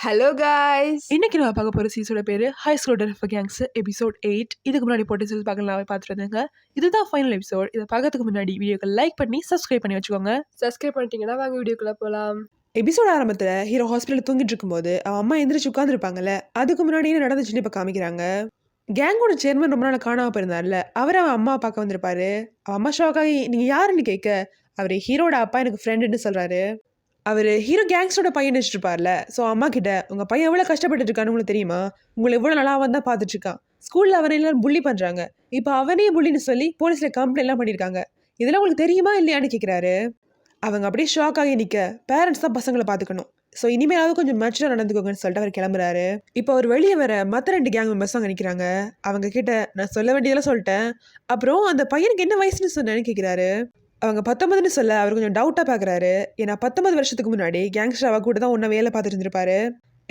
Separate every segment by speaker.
Speaker 1: Hello guys.
Speaker 2: இன்னைக்கு நான் பார்க்க போகிற சீஸோட பேர் ஹை ஸ்கூல் டெரஃபர் கேங்ஸ் எபிசோட் 8. இதுக்கு முன்னாடி போட்ட சீஸ் பார்க்கலாம் பார்த்துட்டு இருந்தாங்க. இதுதான் ஃபைனல் எபிசோட். இதை பார்க்கறதுக்கு முன்னாடி வீடியோக்கு லைக் பண்ணி சப்ஸ்கிரைப் பண்ணி வச்சுக்கோங்க.
Speaker 1: சப்ஸ்கிரைப் பண்ணிட்டீங்கன்னா வாங்க வீடியோக்குள்ளே போகலாம்.
Speaker 2: எபிசோட் ஆரம்பத்தில் ஹீரோ ஹாஸ்பிட்டலில் தூங்கிட்டு இருக்கும்போது அவன் அம்மா எந்திரிச்சு உட்காந்துருப்பாங்கல்ல, அதுக்கு முன்னாடி என்ன நடந்துச்சுன்னு இப்போ காமிக்கிறாங்க. கேங்கோட சேர்மன் ரொம்ப நாள் காணாம போயிருந்தார்ல, அவர் அவன் அம்மா பார்க்க வந்திருப்பாரு. அவன் அம்மா ஷாக்காகி நீங்கள் யாருன்னு கேட்க அவர் ஹீரோட அப்பா எனக்கு ஃப்ரெண்டுன்னு சொல்கிறாரு. அவர் ஹீரோ கேங்ஸ்டரோட பையன் வச்சுருப்பார்ல. ஸோ அம்மா கிட்ட உங்கள் பையன் எவ்வளோ கஷ்டப்பட்டு இருக்கான்னு உங்களுக்கு தெரியுமா, உங்களை எவ்வளோ நல்லா அவன் தான் பார்த்துட்டு இருக்கான், ஸ்கூலில் அவனை எல்லாரும் புள்ளி பண்ணுறாங்க, இப்போ அவனே புள்ளின்னு சொல்லி போலீஸில் கம்ப்ளைண்ட்லாம் பண்ணியிருக்காங்க, இதெல்லாம் உங்களுக்கு தெரியுமா இல்லையான்னு கேட்குறாரு. அவங்க அப்படியே ஷாக் ஆகி நிற்க, பேரண்ட்ஸ் தான் பசங்களை பார்த்துக்கணும், ஸோ இனிமேலாவது கொஞ்சம் மேட்சாக நடந்துக்கோங்கன்னு சொல்லிட்டு அவர் கிளம்புறாரு. இப்போ அவர் வெளியே வர மற்ற 2 கேங் மெம்பர்ஸ் அங்கே நிற்கிறாங்க. அவங்க கிட்ட நான் சொல்ல வேண்டியதெல்லாம் சொல்லிட்டேன், அப்புறம் அந்த பையனுக்கு என்ன வயசுன்னு சொன்னேன்னு கேட்குறாரு. அவங்க 19ன்னு சொல்ல அவர் கொஞ்சம் டவுட்டாக பார்க்குறாரு. ஏன்னா 19 வருஷத்துக்கு முன்னாடி கேங்ஸ்டர் அவ கூட தான் ஒன்றா வேலை பார்த்துட்டு இருந்திருப்பாரு.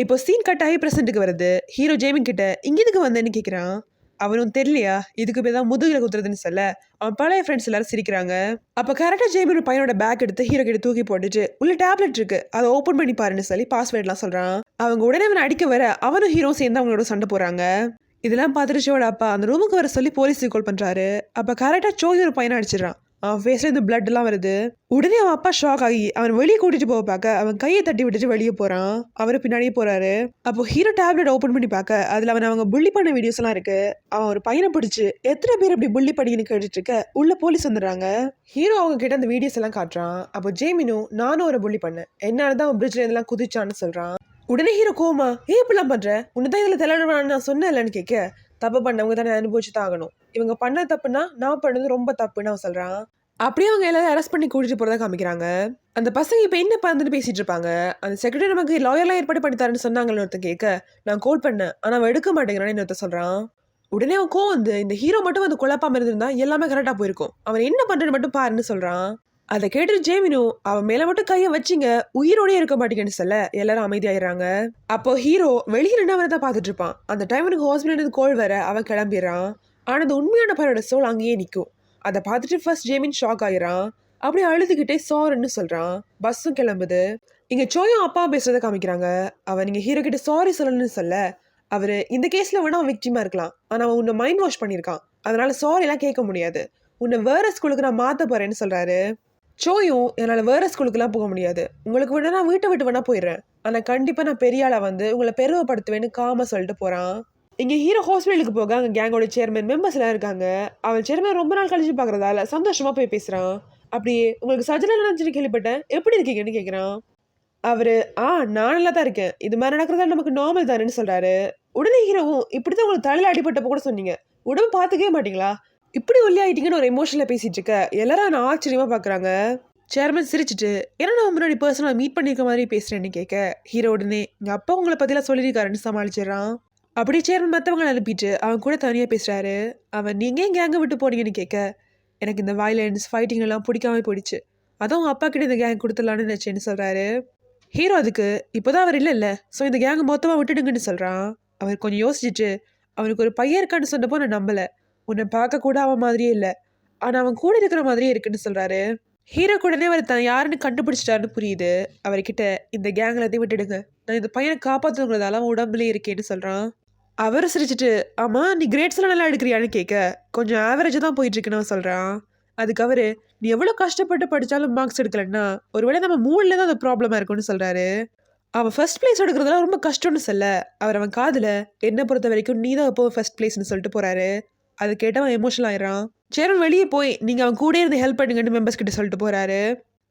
Speaker 2: இப்போ சீன் கட் ஆகி ப்ரெசென்ட்டுக்கு வருது. ஹீரோ ஜேமின் கிட்ட இங்கே இதுக்கு வந்தேன்னு கேட்குறான். அவனும் தெரியலையா, இதுக்கு போய் தான் முதுகில் குத்துறதுன்னு சொல்ல அவன் பழைய ஃப்ரெண்ட்ஸ் எல்லாரும் சிரிக்கிறாங்க. அப்போ கரெக்டாக ஜேமின் பையனோட பேக் எடுத்து ஹீரோ கிட்ட தூக்கி போட்டுட்டு உள்ள டேப்லெட் இருக்கு, அதை ஓப்பன் பண்ணி பாருன்னு சொல்லி பாஸ்வேர்ட்லாம் சொல்கிறான். அவங்க உடனே அவனை அடிக்க வர அவனும் ஹீரோ சேர்ந்து அவங்களோட சண்டை போகிறாங்க. இதெல்லாம் பார்த்துட்டு ஷோட அப்பா அந்த ரூமுக்கு வர சொல்லி போலீஸுக்கு கால் பண்ணுறாரு. அப்போ கரெக்டாக சோய் ஒரு பையனை அடிச்சிடறான். அவன் ஃபேஸ்ல இந்த பிளட் எல்லாம் வருது. உடனே அவன் அப்பா ஷாக் ஆகி அவன் வெளியே கூட்டிட்டு போக பார்க்க அவன் கையை தட்டி விட்டுட்டு வெளியே போறான். அவரு பின்னாடியே போறாரு. அப்போ ஹீரோ டேப்லெட் ஓப்பன் பண்ணி பார்க்க அதுல அவங்க புள்ளி பண்ண வீடியோஸ் எல்லாம் இருக்கு. அவன் ஒரு பையனை பிடிச்சு எத்தனை பேர் இப்படி புள்ளி பண்ணின்னு கேட்டுட்டு இருக்க உள்ள போலீஸ் வந்துடுறாங்க. ஹீரோ அவங்க கிட்ட அந்த வீடியோஸ் எல்லாம் காட்டுறான். அப்போ ஜேமினும் நானும் ஒரு புள்ளி பண்ணேன், என்னாலதான் அவன் பிரிட்ஜ்ல இதெல்லாம் குதிச்சான்னு சொல்றான். உடனே ஹீரோ கோமா இப்படிலாம் பண்ற, உன்னதான் இதுல தெளிவான நான் சொன்னேன் இல்லைன்னு கேட்க, தப்பு பண்ணவங்க தானே அனுபவிச்சு தான் ஆகணும், இவங்க பண்ண தப்புனா நான் பண்ணது ரொம்ப தப்புன்னு அவன் சொல்றான். அப்படியே அவங்க எல்லாரும் அரெஸ்ட் பண்ணி கூட்டிட்டு போறதா காமிக்கிறாங்க. அந்த பசங்க இப்போ என்ன பண்ணுன்னு பேசிட்டு இருப்பாங்க. அந்த செக்ரட்டரி நமக்கு லாயர்லாம் ஏற்பாடு பண்ணி தரேன்னு சொன்னாங்கன்னு ஒருத்தன் கேட்க, நான் கோல் பண்ணேன் ஆனா அவன் எடுக்க மாட்டேங்கிறான்னு ஒருத்தன் சொல்றான். உடனே அவன் கோவம் வந்து இந்த ஹீரோ மட்டும் வந்து குழப்பாம இருந்திருந்தா எல்லாமே கரெக்டா போயிருக்கும், அவன் என்ன பண்றேன்னு மட்டும் பாருன்னு சொல்றான். அதை கேட்டு ஜேமினும் அவன் மேல மட்டும் கையை வச்சிங்க உயிரோடய இருக்க மாட்டேங்கன்னு சொல்ல எல்லாரும் அமைதியாயிடுறாங்க. அப்போ ஹீரோ வெளியே அவனை தான் பார்த்துட்டு இருப்பான். அந்த டைமுக்கு ஹாஸ்பிட்டல் கோல் வர அவன் கிளம்பிடுறான். ஆனா அந்த உண்மையான பையனோட சோல் அங்கேயே நிற்கும். அதை பார்த்துட்டு ஃபர்ஸ்ட் ஜேமின் ஷாக் ஆயிரான். அப்படியே அழுதுகிட்டே சாரின்னு சொல்றான். பஸ்ஸும் கிளம்புது. இங்க சோயும் அப்பா பேசுறதை காமிக்கிறாங்க. அவன் நீங்க ஹீரோ கிட்ட சாரி சொல்லணும்னு சொல்ல அவரு இந்த கேஸ்ல வேணா அவன் விக்டிமா இருக்கலாம், ஆனா அவன் உன்னை மைண்ட் வாஷ் பண்ணியிருக்கான், அதனால சாரி எல்லாம் கேட்க முடியாது, உன்னை வேற ஸ்கூலுக்கு நான் மாத்த போறேன்னு சொல்றாரு. சோயும் என்னால் வேற ஸ்கூலுக்குலாம் போக முடியாது, உங்களுக்கு வேணா நான் வீட்டை விட்டு வேணா போயிடுறேன், ஆனால் கண்டிப்பாக நான் பெரிய ஆளை வந்து உங்களை பெருமைப்படுத்துவேன்னு காம சொல்லிட்டு போகிறான். இங்கே ஹீரோ ஹாஸ்பிட்டலுக்கு போக அங்கே கேங்கோட சேர்மன் மெம்பர்ஸ் எல்லாம் இருக்காங்க. அவன் சேர்மன் ரொம்ப நாள் கழிச்சு பார்க்குறதால சந்தோஷமாக போய் பேசுகிறான். அப்படியே உங்களுக்கு சர்ஜரி நடந்துச்சுன்னு கேள்விப்பட்டேன், எப்படி இருக்கீங்கன்னு கேட்குறான். அவர் நான் நல்லா தான் இருக்கேன், இது மாதிரி நடக்கிறதால நமக்கு நார்மல் தானேன்னு சொல்கிறாரு. உடனே ஹீரோவும் இப்படி தான் உங்களுக்கு தலையில் அடிபட்டப்போ கூட சொன்னீங்க, உடம்பு பார்த்துக்கவே மாட்டீங்களா, இப்படி ஒல்லியாயிட்டீங்கன்னு ஒரு எமோஷனல பேசிட்டு இருக்க எல்லாரும் நான் ஆச்சரியமா பாக்குறாங்க. சேர்மன் சிரிச்சுட்டு ஏன்னா நான் முன்னாடி பர்சனலா மீட் பண்ணிருக்க மாதிரி பேசுறேன்னு கேட்க ஹீரோ உடனே எங்க அப்பா உங்களை பத்திலாம் சொல்லியிருக்காருன்னு சமாளிச்சிடறான். அப்படி சேர்மன் மற்றவங்களை அனுப்பிட்டு அவன் கூட தனியா பேசுறாரு. அவன் நீங்க எங்க கேங்க விட்டு போனீங்கன்னு கேட்க எனக்கு இந்த வயலன்ஸ் ஃபைட்டிங் எல்லாம் பிடிக்காம போயிடுச்சு, அதான் உங்க அப்பா கிட்ட இந்த கேங் கொடுத்துடலான்னு நினைச்சேன்னு சொல்றாரு. ஹீரோ அதுக்கு இப்போதான் அவர் இல்ல ஸோ இந்த கேங்க மொத்தமா விட்டுடுங்கன்னு சொல்றான். அவர் கொஞ்சம் யோசிச்சுட்டு அவனுக்கு ஒரு பையன் இருக்கான்னு சொன்னப்போ நான் நம்பல, உன்னை பார்க்க கூட அவன் மாதிரியே இல்லை, ஆனால் அவன் கூட இருக்கிற மாதிரியே இருக்குன்னு சொல்கிறாரு. ஹீரோ கூடனே அவர் தான் யாருன்னு கண்டுபிடிச்சிட்டாருன்னு புரியுது. அவர்கிட்ட இந்த கேங்கில் எதையும் விட்டுடுங்க, நான் இந்த பையனை காப்பாற்றுங்கிறதால அவன் உடம்புலேயே இருக்கேன்னு சொல்கிறான். அவர் சிரிச்சிட்டு ஆமாம் நீ கிரேட்ஸ் எல்லாம் நல்லா எடுக்கிறியான்னு கேட்க கொஞ்சம் ஆவரேஜாக தான் போயிட்டுருக்குன்னு அவன் சொல்கிறான். அதுக்கு அவர் நீ எவ்வளோ கஷ்டப்பட்டு படித்தாலும் மார்க்ஸ் எடுக்கலன்னா ஒருவேளை நம்ம மூணில் தான் அந்த ப்ராப்ளமாக இருக்கும்னு சொல்கிறாரு. அவன் ஃபர்ஸ்ட் பிளேஸ் எடுக்கிறதெல்லாம் ரொம்ப கஷ்டம்னு சொல்ல அவன் காதில் என்னை பொறுத்த வரைக்கும் நீ தான் எப்போ ஃபர்ஸ்ட் பிளேஸ்ன்னு சொல்லிட்டு போகிறாரு. அது கேட்டவன் எமோஷனல் ஆயிரான். சேரன் வெளியே போய் நீங்கள் அவன் கூட இருந்து ஹெல்ப் பண்ணுங்கன்னு மெம்பர்ஸ் கிட்ட சொல்லிட்டு போகிறாரு.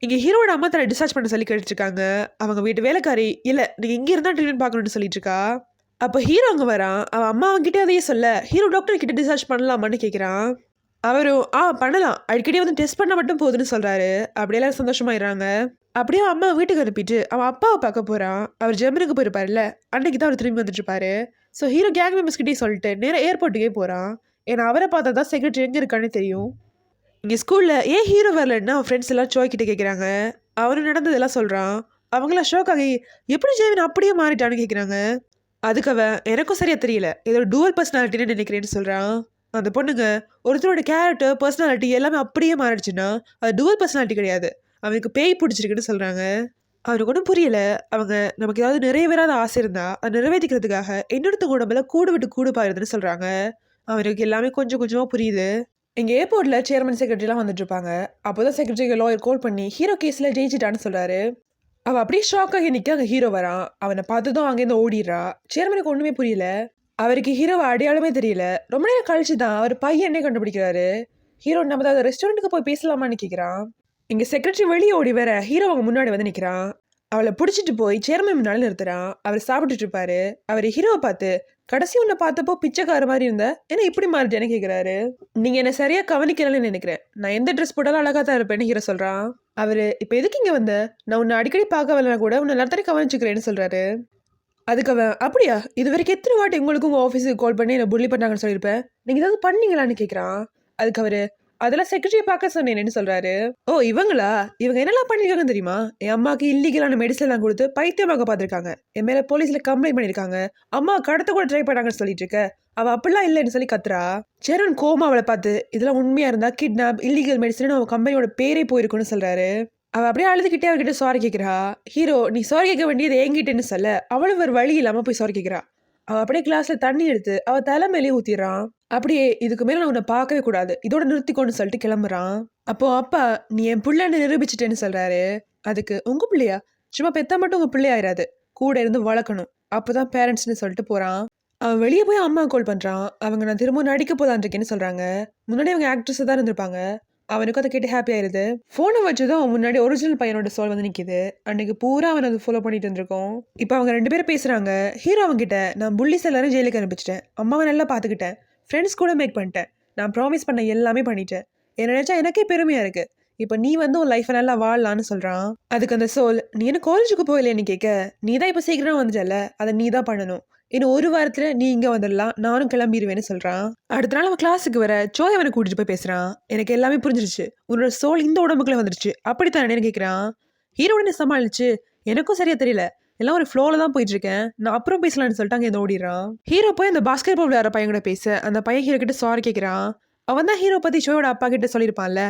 Speaker 2: இங்கே ஹீரோட அம்மா தன்னை டிஸ்சார்ஜ் பண்ண சொல்லி கேட்டுருக்காங்க. அவங்க வீட்டு வேலைக்காரி இல்லை நீங்கள் இங்கே இருந்தால் ட்ரீட்மெண்ட் பார்க்கணும்னு சொல்லிட்டு இருக்கா. அப்போ ஹீரோ அங்கே வரான். அவன் அம்மா அவன்கிட்ட அதையே சொல்ல ஹீரோ டாக்டர் கிட்ட டிஸ்சார்ஜ் பண்ணலாமான்னு கேட்குறான். அவரும் பண்ணலாம், அடிக்கடி வந்து டெஸ்ட் பண்ண மட்டும் போகுதுன்னு சொல்கிறாரு. அப்படியே எல்லாரும் சந்தோஷமாயிடுறாங்க. அப்படியே அம்மா வீட்டுக்கு அனுப்பிட்டு அவன் அப்பாவை பார்க்க போகிறான். அவர் ஜெர்மனிக்கு போயிருப்பாருல்ல, அன்னைக்கு தான் அவர் திரும்பி வந்துட்டு இருப்பாரு. ஸோ ஹீரோ கேங் மெம்பர்ஸ் கிட்டே சொல்லிட்டு நேராக ஏர்போர்ட்டுக்கே போகிறான். ஏன்னா அவரை பார்த்தா தான் செக்ரட்டரி எங்கே இருக்கான்னு தெரியும். இங்கே ஸ்கூலில் ஏன் ஹீரோ வரலன்னா அவன் ஃப்ரெண்ட்ஸ் எல்லாம் ஷோய் கிட்டே கேட்குறாங்க. அவனு நடந்ததெல்லாம் சொல்கிறான். அவங்களாம் ஷோக் ஆகி எப்படி ஜெயவன் அப்படியே மாறிட்டான்னு கேட்குறாங்க. அதுக்கு அவன் எனக்கும் சரியாக தெரியல, ஏதோ டூவல் பர்சனாலிட்டின்னு நினைக்கிறேன்னு சொல்கிறான். அந்த பொண்ணுங்க ஒருத்தரோட கேரக்டர் பர்சனாலிட்டி எல்லாமே அப்படியே மாறிடுச்சுன்னா அது டூவல் பர்சனாலிட்டி கிடையாது, அவனுக்கு பேய் பிடிச்சிருக்குன்னு சொல்கிறாங்க. அவனுக்கு ஒன்றும் புரியல. அவங்க நமக்கு ஏதாவது நிறைவேறாத ஆசை இருந்தா அதை நிறைவேற்றிக்கிறதுக்காக இன்னொருத்தவங்க உடம்புல கூடு விட்டு கூடு பாயிருதுன்னு சொல்றாங்க. அவனுக்கு எல்லாமே கொஞ்சம் கொஞ்சமா புரியுது. எங்க ஏர்போர்ட்ல சேர்மன் செக்ரட்டரிலாம் வந்துட்டு இருப்பாங்க. அப்போதான் செக்ரட்டரி லாயர் கால் பண்ணி ஹீரோ கேஸ்ல ஜெயிச்சிட்டான்னு சொல்றாரு. அவ அப்படியே ஷாக் ஆகி நிக்க அங்க ஹீரோ வரான். அவனை பார்த்ததும் அங்கேருந்து ஓடிடுறா. சேர்மனுக்கு ஒண்ணுமே புரியல. அவருக்கு ஹீரோவை அடையாளமே தெரியல. ரொம்ப நேரம் கழிச்சு தான் அவர் பையனே கண்டுபிடிக்கிறாரு. ஹீரோ நம்ம ஏதாவது ரெஸ்டாரண்ட்டுக்கு போய் பேசலாமான்னு கேட்குறான். இங்க செக்ரட்டரி வெளியே ஓடி வர ஹீரோ அவங்க முன்னாடி வந்து நிக்கிறான். அவளை பிடிச்சிட்டு போய் சேர்மன் முன்னால நிறுத்துறான். அவர் சாப்பிட்டுட்டு இருப்பாரு. அவர் ஹீரோவை பார்த்து, கடைசி உன்னை பார்த்தப்போ பிச்சைக்கார மாதிரி இருந்த, என்ன இப்படி மாறிட்டேன்னு கேட்குறாரு. நீங்க என்ன சரியா கவனிக்கலன்னு நினைக்கிறேன். நான் எந்த ட்ரெஸ் போட்டாலும் அழகா தான் இருப்பேன்னு ஹீரோ சொல்றான். அவரு இப்ப எதுக்கு இங்க வந்த? நான் உன்னை அடிக்கடி பார்க்க வரலனா கூட உன்னை எல்லாத்தையும் கவனிச்சுக்கிறேன்னு சொல்றாரு. அதுக்கு அவன், அப்படியா, இது வரைக்கும் எத்தனை வாட்டி உங்களுக்கு உங்க ஆஃபீஸுக்கு கால் பண்ணி என்ன புள்ளி பண்ணாங்கன்னு சொல்லியிருப்பேன். நீங்க ஏதாவது பண்ணீங்களான்னு கேட்குறான். அதுக்கு அவரு, அதெல்லாம் செக்ரட்டரியை பார்க்க சொன்னேன்னு சொல்றாரு. ஓ இவங்களா? இவங்க என்னெல்லாம் பண்ணிருக்காங்கன்னு தெரியுமா? என் அம்மாவுக்கு இல்லீகலான மெடிசன் எல்லாம் கொடுத்து பைத்தியமாக பார்த்துருக்காங்க. என் மேல போலீஸ்ல கம்ப்ளைண்ட் பண்ணிருக்காங்க. அம்மா கடத்த கூட ட்ரை பண்ணாங்கன்னு சொல்லிட்டு இருக்க. அவ அப்படிலாம் இல்லைன்னு சொல்லி கத்துறா. சேரன் கோமா அவளை பார்த்து, இதெல்லாம் உண்மையா இருந்தா கிட்னாப் இல்லீகல் மெடிசன் அவன் கம்பெனியோட பேரே போயிருக்குன்னு சொல்றாரு. அவ அப்படியே அழுதுகிட்டே அவர்கிட்ட சாரி கேட்கிறா. ஹீரோ, நீ சாரி கேட்க வேண்டியது என்கிட்டன்னு சொல்ல அவளும் ஒரு வழி இல்லாம போய் சாரி கேட்கிறா. அவ அப்படியே கிளாஸ்ல தண்ணி எடுத்து அவ தலை மேலேயே ஊத்திடுறான். அப்படியே இதுக்கு மேல நான் உன்னை பார்க்கவே கூடாது, இதோட நிறுத்திக்கோன்னு சொல்லிட்டு கிளம்புறான். அப்போ அப்பா, நீ என் பிள்ளைன்னு நிரூபிச்சிட்டேன்னு சொல்றாரு. அதுக்கு, உங்க பிள்ளையா? சும்மா பெத்தா மட்டும் உங்க பிள்ளையாயிராது, கூட இருந்து வளர்க்கணும், அப்பதான் பேரண்ட்ஸ்னு சொல்லிட்டு போறான். அவன் வெளியே போய் அம்மா கால் பண்றான். அவங்க நான் திரும்ப நடிக்க போதான் இருக்கேன்னு சொல்றாங்க. முன்னாடி அவங்க ஆக்ட்ரஸ் தான் இருந்திருப்பாங்க. அவனுக்கும் அதை கேட்டு ஹாப்பி ஆயிருது. போனை வச்சதும் அவன் முன்னாடி ஒரிஜினல் பையனோட சோல் வந்து நிக்குது. அன்னைக்கு பூரா அவன் அதை ஃபாலோ பண்ணிட்டு இருந்திருக்கோம். இப்போ அவங்க 2 பேரும் பேசுறாங்க. ஹீரோ அவன்கிட்ட, நான் புள்ளிஸ் எல்லாரும் ஜெயிலுக்கு அனுப்பிச்சிட்டேன், அம்மாவை நல்லா பாத்துக்கிட்டேன், ஃப்ரெண்ட்ஸ் கூட மேக் பண்ணிட்டேன், நான் ப்ராமிஸ் பண்ண எல்லாமே பண்ணிட்டேன், என்ன நினைச்சா எனக்கே பெருமையா இருக்கு, இப்போ நீ வந்து உன் லைஃப்பை நல்லா வாழலான்னு சொல்றான். அதுக்கு அந்த சோல், நீ என்ன காலேஜுக்கு போகலைன்னு கேட்க, நீ தான் இப்போ சீக்கிரம் வந்துட்டல, அதை நீ தான் பண்ணணும், இன்னும் 1 வாரத்துல நீ இங்க வந்துடலாம், நானும் கிளம்பிடுவேன்னு சொல்றான். அடுத்த நாள் அவன் கிளாஸுக்கு வர ஜோய் அவனை கூட்டிட்டு போய் பேசுறான். எனக்கு எல்லாமே புரிஞ்சிருச்சு, உன்னோட சோல் இந்த உடம்புக்குள்ள வந்துருச்சு, அப்படித்தானே கேட்கிறான். ஹீரோட சமாளிச்சு, எனக்கும் சரியா தெரியல, எல்லாம் ஒரு ஃப்ளோல தான் போயிட்டு இருக்கேன், நான் அப்புறம் பேசலாம்னு சொல்லிட்டு அங்கே ஓடிடுறான். ஹீரோ போய் அந்த பாஸ்கெட் பால் விளையாடுற பையன் கூட பேச அந்த பையன் ஹீரோ கிட்ட சாரி கேட்கிறான். அவன் தான் ஹீரோ பத்தி ஜோயோட அப்பா கிட்ட சொல்லியிருப்பான்ல.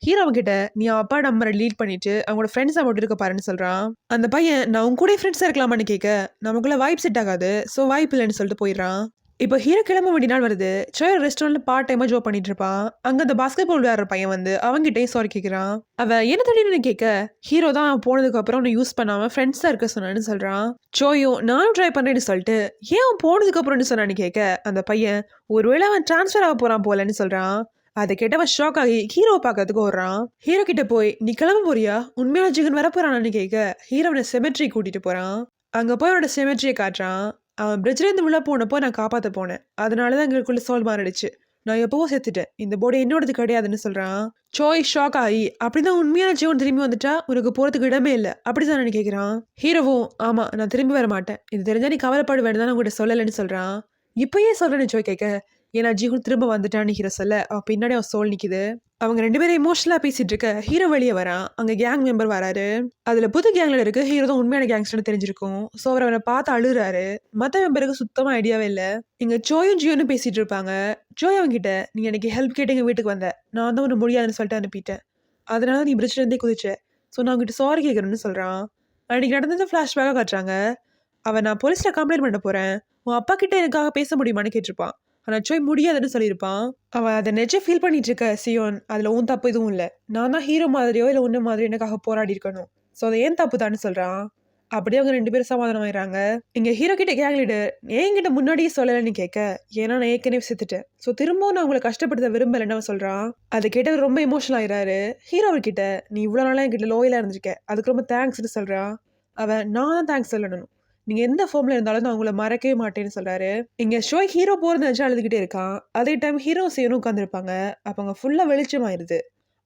Speaker 2: ஹீரோ கிட்ட, நீ அப்பா நம்பரை லீட் பண்ணிட்டு அவங்களோட ஃப்ரெண்ட்ஸை மட்டும் இருக்க பாருன்னு சொல்றான். அந்த பையன், நான் உங்க கூட ஃப்ரெண்ட்ஸா இருக்கலாமான்னு கேட்க, நமக்குள்ள வைப் செட் ஆகாது, ஸோ வாய்ப்பு இல்லைன்னு சொல்லிட்டு போயிடுறான். இப்போ ஹீரோ கிளம்ப வேண்டிய நாள் வருது. சோயர் ரெஸ்டாரண்ட்ல பார்ட் டைமா ஜாப் பண்ணிட்டு இருப்பான். அங்க அந்த பாஸ்கெட் பால் விளையாடுற பையன் வந்து அவன்கிட்டயும் சாரி கேட்கிறான். அவன் என்ன திடீர்னு கேட்க, ஹீரோ தான் அவன் போனதுக்கு அப்புறம் அவனை யூஸ் பண்ணாம ஃப்ரெண்ட்ஸா இருக்க சொன்னான்னு சொல்றான். சோயும் நானும் ட்ரை பண்றேன்னு சொல்லிட்டு, ஏன் அவன் போனதுக்கு அப்புறம்னு சொன்னான்னு கேட்க, அந்த பையன், ஒருவேளை அவன் டிரான்ஸ்ஃபர் ஆக போறான் போலன்னு சொல்றான். அதை கேட்டவன் ஷாக் ஆகி ஹீரோவை பார்க்கறதுக்கு ஓடுறான். ஹீரோ கிட்ட போய், நீ கிளம்ப போறியா, உண்மையான ஜிகன் வரப்போறான்னு கேட்க, ஹீரோவனை செமெட்ரி கூட்டிட்டு போறான். அங்க போய் அவனோட செமெட்ரியை காட்டுறான். அவன் பிரிட்ஜ்லேருந்து உள்ள போனப்போ நான் காப்பாற்ற போனேன், அதனாலதான் எங்களுக்குள்ள சோல் மாறிடுச்சு, நான் எப்பவோ செத்துட்டேன், இந்த போர்டு என்னோடது கிடையாதுன்னு சொல்றான். சோய் ஷாக் ஆகி, அப்படிதான் உண்மையான ஜீவன் திரும்பி வந்துட்டா உனக்கு போறதுக்கு இடமே இல்லை, அப்படிதான் கேட்கிறான். ஹீரோவும், ஆமா நான் திரும்பி வர மாட்டேன், இது தெரிஞ்சா நீ கவலைப்பட வேண்டாம் உங்ககிட்ட சொல்லலைன்னு சொல்றான். இப்பயே சொல்றேன்னு சோய் கேட்க, ஏன்னா ஜீவன் திரும்ப வந்துட்டான்னு ஹீரோ சொல்ல அவ பின்னாடி அவன் சோல் நிக்குது. அவங்க 2 பேரும் எமோஷனலா பேசிட்டு இருக்க ஹீரோ வெளியே வரான். அங்க கேங் மெம்பர் வராரு. அதுல புது கேங்ல இருக்கு ஹீரோ தான் உண்மையான கேங்ஸ்டர்னு தெரிஞ்சிருக்கும். ஸோ அவர் அவனை பார்த்து அழுறாரு. மற்ற மெம்பருக்கு சுத்தமா ஐடியாவே இல்லை. இங்க ஜோயும் ஜியோன்னு பேசிட்டு இருப்பாங்க. ஜோய் அவங்கிட்ட, நீ எனக்கு ஹெல்ப் கேட்டு எங்க வீட்டுக்கு வந்த, நான் தான் ஒன்று முடியாதுன்னு சொல்லிட்டு அனுப்பிட்டேன், அதனால நீ பிரிட்ஜ்ல இருந்தே குதிச்ச, ஸோ நான் உங்ககிட்ட சாரி கேட்கறேன்னு சொல்றான். அன்னைக்கு நடந்தது ஃபிளாஷ்பேக்காக காட்டுறாங்க. அவன், நான் போலீஸ்ல கம்ப்ளைண்ட் பண்ண போறேன், உன் அப்பா கிட்ட எனக்காக பேச முடியுமான்னு கேட்டிருப்பான். ஆனால் சோய் முடியாதுன்னு சொல்லியிருப்பான். அவன் அதை நெஜம் ஃபீல் பண்ணிட்டு இருக்க சியோன், அதில் உன் தப்பு எதுவும் இல்லை, நான் தான் ஹீரோ மாதிரியோ இல்லை உன்ன மாதிரியோ எனக்காக போராடி இருக்கணும், ஸோ அதை ஏன் தப்பு தான்னு சொல்கிறான். அப்படியே அவங்க 2 பேரும் சமாதானம் ஆயிடுறாங்க. இங்கே ஹீரோ கிட்ட கேங் லீடர், என்கிட்ட முன்னாடியே சொல்லலைன்னு கேட்க, ஏன்னா நான் ஏற்கனவே செத்துட்டேன், ஸோ திரும்பவும் நான் உங்களை கஷ்டப்படுத்த விரும்பலைன்னு அவன் சொல்கிறான். அதை கேட்டவர் ரொம்ப எமோஷனல் ஆயிடுறாரு. ஹீரோ கிட்ட, நீ இவ்வளோ நாளாக என்கிட்ட லோயலாக இருந்திருக்க, அதுக்கு ரொம்ப தேங்க்ஸ்ன்னு சொல்கிறான். அவன், நான் தான் தேங்க்ஸ் சொல்லணும், நீங்க எந்த ஃபார்ம்ல இருந்தாலும் நான் உங்களை மறக்கவே மாட்டேன்னு சொல்றாரு. இங்க ஷோய் ஹீரோ போறது நினைச்சு அழுதுகிட்டே இருக்கான். அதே டைம் ஹீரோ சேனும் உட்காந்துருப்பாங்க. அப்ப அங்க ஃபுல்லா வெளிச்சமாயிருது.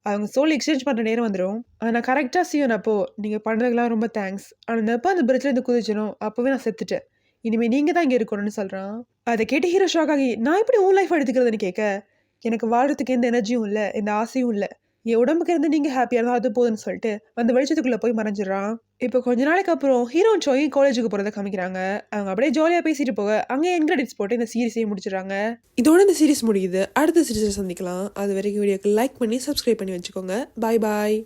Speaker 2: அவங்க சோல் எக்ஸ்சேஞ்ச் பண்ற நேரம் வந்துடும். ஆனா கரெக்டா சியோன், அப்போ நீங்க பண்ணதுக்கெல்லாம் ரொம்ப தேங்க்ஸ், ஆனா எப்போ அந்த பிரிட்ஜ்ல இருந்து குதிச்சனும் அப்பவே நான் செத்துட்டேன், இனிமே நீங்க தான் இங்க இருக்கணும்னு சொல்றான். அதை கேட்டு ஹீரோ ஷாக் ஆகி, நான் எப்படி உன் லைஃப் எடுத்துக்கிறதுன்னு கேட்க, எனக்கு வாழ்றதுக்கு எந்த எனர்ஜியும் இல்லை, எந்த ஆசையும் இல்லை, என் உடம்புக்கு இருந்து நீங்க ஹாப்பியா இருந்தா அது போதுன்னு சொல்லிட்டு அந்த வெளிச்சத்துக்குள்ள போய் மறைஞ்சிடறான். இப்போ கொஞ்ச நாளைக்கு அப்புறம் ஹீரோ சோயும் காலேஜுக்கு போறதை காமிக்கிறாங்க. அவங்க அப்படியே ஜாலியா பேசிட்டு போக அங்கே என் கிரெடிட்ஸ் போட்டு இந்த சீரிஸையும் முடிச்சிடறாங்க. இதோட இந்த சீரிஸ் முடியுது. அடுத்த சீரிஸை சந்திக்கலாம். அது வரைக்கும் வீடியோக்கு லைக் பண்ணி சப்ஸ்கிரைப் பண்ணி வச்சுக்கோங்க. பாய் பாய்.